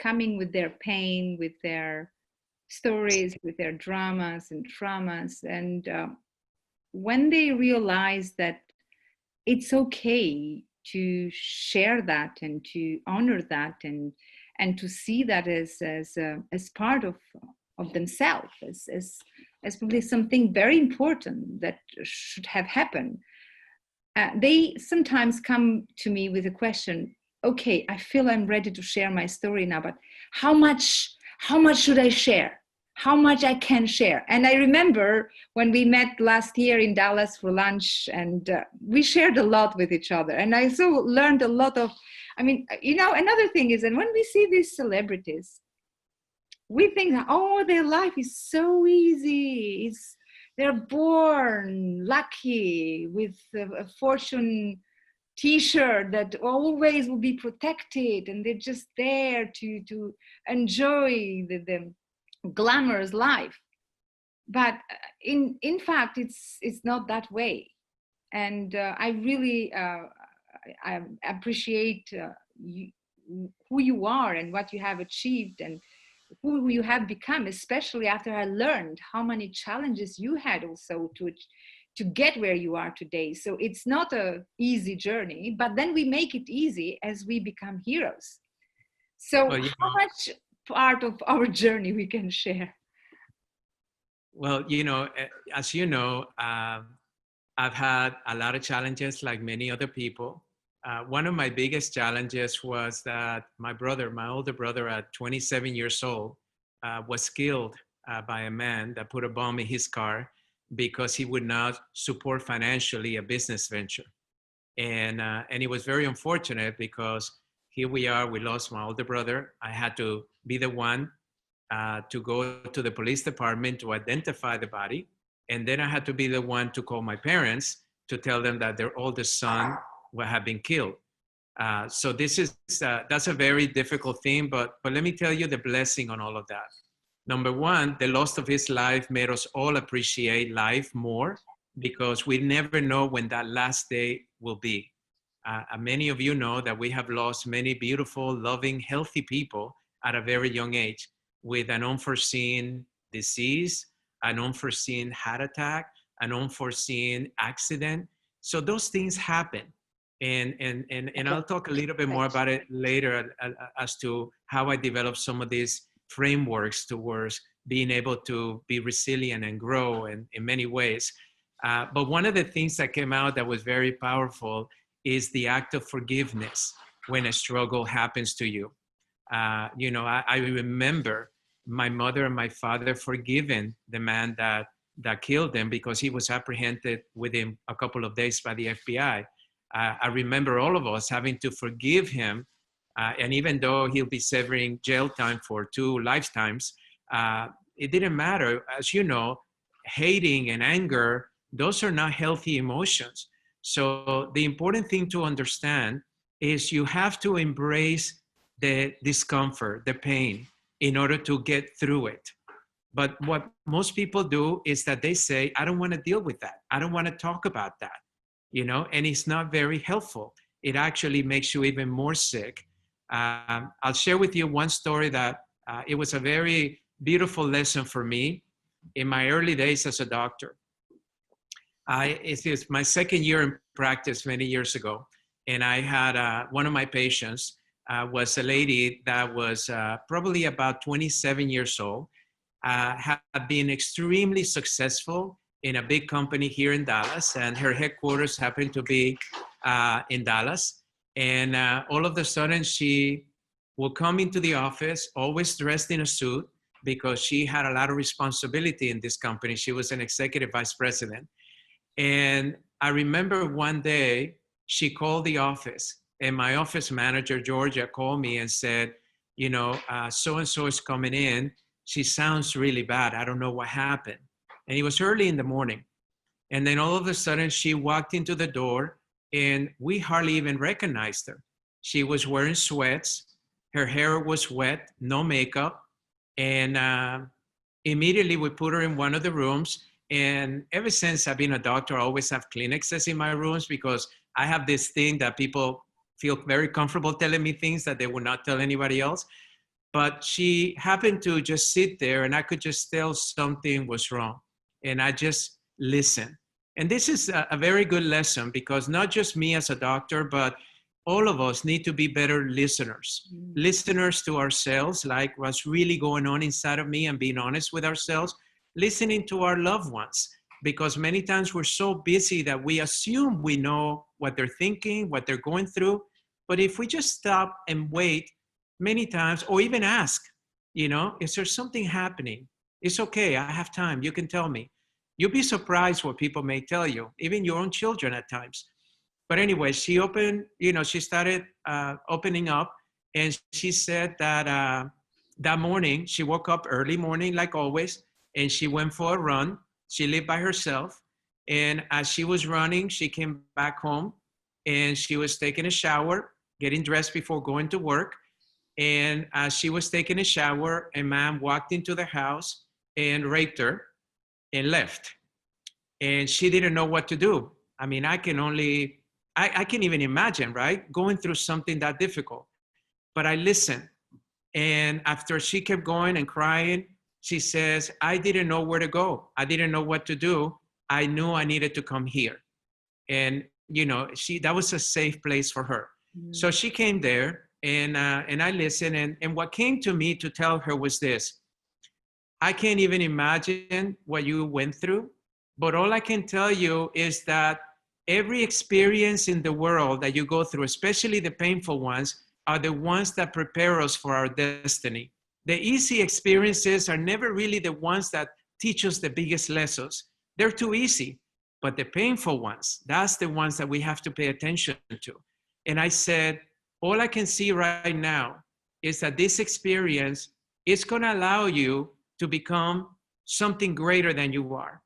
coming with their pain, with their stories, with their dramas and traumas. And when they realize that it's okay to share that and to honor that and to see that as part of themselves, as probably something very important that should have happened. They sometimes come to me with a question, okay, I feel I'm ready to share my story now, but how much should I share? How much I can share? And I remember when we met last year in Dallas for lunch, and we shared a lot with each other. And I so learned a lot of, I mean, you know, another thing is, and when we see these celebrities, we think that, oh, their life is so easy. They're born lucky with a fortune T-shirt that always will be protected, and they're just there to enjoy the glamorous life. But in fact, it's not that way. And I really I appreciate who you are and what you have achieved and who you have become, especially after I learned how many challenges you had also to get where you are today. So it's not an easy journey, but then we make it easy as we become heroes. So well, how much part of our journey we can share? Well, you know, as you know, I've had a lot of challenges like many other people. One of my biggest challenges was that my older brother at 27 years old, was killed by a man that put a bomb in his car because he would not support financially a business venture. And it was very unfortunate because here we are, we lost my older brother. I had to be the one to go to the police department to identify the body. And then I had to be the one to call my parents to tell them that their oldest son had been killed. So this is, that's a very difficult thing, but let me tell you the blessing on all of that. Number one, the loss of his life made us all appreciate life more because we never know when that last day will be. Many of you know that we have lost many beautiful, loving, healthy people at a very young age with an unforeseen disease, an unforeseen heart attack, an unforeseen accident. So those things happen. And I'll talk a little bit more about it later as to how I developed some of these frameworks towards being able to be resilient and grow in many ways. But one of the things that came out that was very powerful is the act of forgiveness when a struggle happens to you. You know, I remember my mother and my father forgiving the man that killed them because he was apprehended within a couple of days by the FBI. I remember all of us having to forgive him. And even though he'll be serving jail time for 2 lifetimes, it didn't matter. As you know, hating and anger, those are not healthy emotions. So the important thing to understand is you have to embrace the discomfort, the pain, in order to get through it. But what most people do is that they say, I don't want to deal with that. I don't want to talk about that, you know, and it's not very helpful. It actually makes you even more sick. I'll share with you one story that it was a very beautiful lesson for me in my early days as a doctor. It is my second year in practice many years ago. And I had one of my patients was a lady that was probably about 27 years old, had been extremely successful in a big company here in Dallas, and her headquarters happened to be in Dallas. And all of a sudden she will come into the office, always dressed in a suit because she had a lot of responsibility in this company. She was an executive vice president. And I remember one day she called the office and my office manager, Georgia, called me and said, you know, so-and-so is coming in. She sounds really bad. I don't know what happened. And it was early in the morning. And then all of a sudden she walked into the door and we hardly even recognized her. She was wearing sweats. Her hair was wet, no makeup. And immediately we put her in one of the rooms. And ever since I've been a doctor, I always have Kleenexes in my rooms because I have this thing that people feel very comfortable telling me things that they would not tell anybody else. but she happened to just sit there and I could just tell something was wrong. And I just listened. And this is a very good lesson because not just me as a doctor, but all of us need to be better listeners. Listeners to ourselves, like what's really going on inside of me and being honest with ourselves, listening to our loved ones, because many times we're so busy that we assume we know what they're thinking, what they're going through. But if we just stop and wait many times, or even ask, is there something happening? It's okay, I have time, you can tell me. You'll be surprised what people may tell you, even your own children at times. But anyway, she started opening up, and she said that that morning, she woke up early morning like always, and she went for a run. She lived by herself. And as she was running, she came back home and she was taking a shower, getting dressed before going to work. And as she was taking a shower, a man walked into the house and raped her and left. And she didn't know what to do. I mean, I can even imagine, right? Going through something that difficult. But I listened. And after she kept going and crying, she says, I didn't know where to go. I didn't know what to do. I knew I needed to come here. And, that was a safe place for her. So she came there and I listened. And what came to me to tell her was this: I can't even imagine what you went through, but all I can tell you is that every experience in the world that you go through, especially the painful ones, are the ones that prepare us for our destiny. The easy experiences are never really the ones that teach us the biggest lessons. They're too easy, but the painful ones, that's the ones that we have to pay attention to. And I said, all I can see right now is that this experience is going to allow you to become something greater than you are.